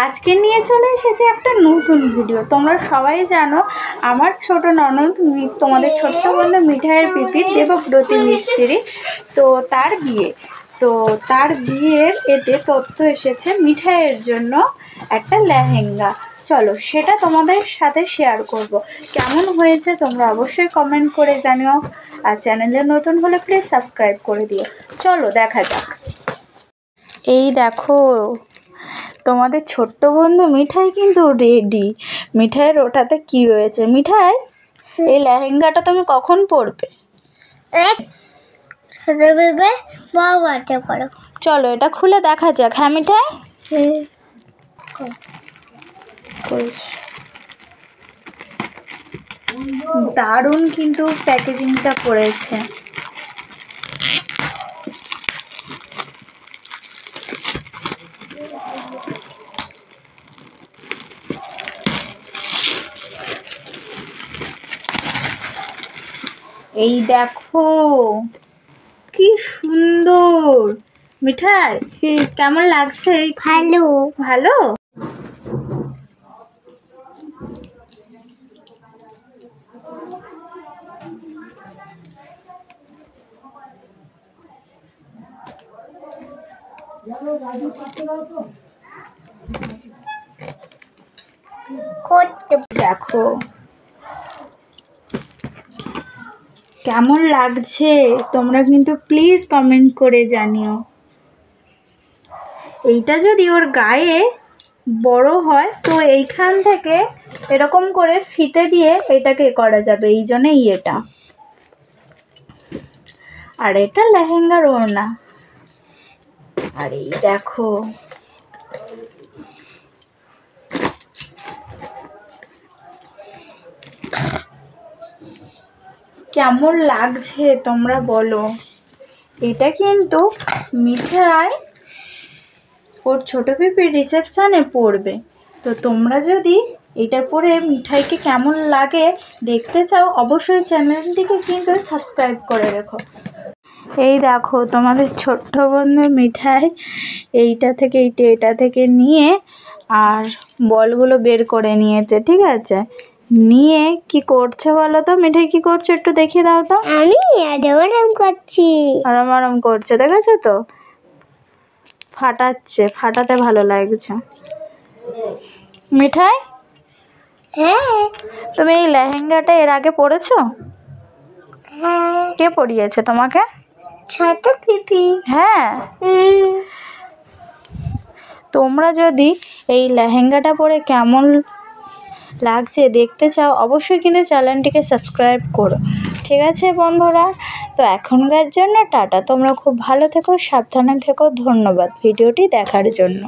আজকে নিয়ে চলে এসেছে একটা নতুন ভিডিও। তোমরা সবাই জানো আমার ছোট ননদ তোমাদের ছোট্ট বন্ধু মিঠাইয়ের পিপির দেবব্রতী মিস্ত্রি, তো তার বিয়ে। তো তার বিয়ের এতে তথ্য এসেছে মিঠাইয়ের জন্য একটা লেহেঙ্গা। চলো সেটা তোমাদের সাথে শেয়ার করব। কেমন হয়েছে তোমরা অবশ্যই কমেন্ট করে জানিও, আর চ্যানেলে নতুন হলে প্লিজ সাবস্ক্রাইব করে দিও। চলো দেখা যাক। এই দেখো তোমাদের ছোট্ট বন্ধু মিঠাই কিন্তু রেডি। মিঠাইয়ের ওটাতে কি রয়েছে? মিঠাই, এই লেহেঙ্গাটা তুমি কখন পরবে? চলো এটা খুলে দেখা যাক। হ্যাঁ মিঠাই, দারুণ কিন্তু প্যাকেজিংটা করেছে। এই দেখো কি সুন্দর। মিঠাই কেমন লাগছে? ভালো ভালো। দেখো কেমন লাগছে, তোমরা কিন্তু প্লিজ কমেন্ট করে জানিও। এইটা যদি ওর গায়ে বড় হয় তো এইখান থেকে এরকম করে ফিতে দিয়ে এটাকে করা যাবে, এই জন্যই এটা। আর এটা লেহেঙ্গার ওড়না। আর এই দেখো কেমন লাগছে তোমরা বলো। এটা কিন্তু মিঠাই ওর ছোট পিপির রিসেপশনে পরবে। তো তোমরা যদি এটা পরে মিঠাইকে কেমন লাগে দেখতে চাও অবশ্যই চ্যানেলটিকে কিন্তু সাবস্ক্রাইব করে রেখো। এই দেখো তোমাদের ছোট্ট বন্ধু মিঠাই এইটা থেকে এটা থেকে নিয়ে আর বলগুলো বের করে নিয়েছে, ঠিক আছে? নিয়ে কি করছে বলো তো? মিঠাই কি করছে একটু দেখিয়ে দাও তো। আমি আরাম করছি। আরাম করছে, দেখেছো তো? ফাটাচ্ছে, ফাটাতে ভালো লাগছে। মিঠাই, হ্যাঁ তুমি এই লেহেঙ্গাটা এর আগে পরেছো? হ্যাঁ। কে পরিয়েছে তোমাকে? ছোট পিপি। হ্যাঁ, তোমরা যদি এই লেহেঙ্গাটা পরে কেমন লাগছে দেখতে চাও অবশ্যই কিন্তু চ্যানেলটিকে সাবস্ক্রাইব করো, ঠিক আছে বন্ধুরা? তো এখনকার জন্য টাটা। তোমরা খুব ভালো থেকো, সাবধানে থেকো। ধন্যবাদ ভিডিওটি দেখার জন্য।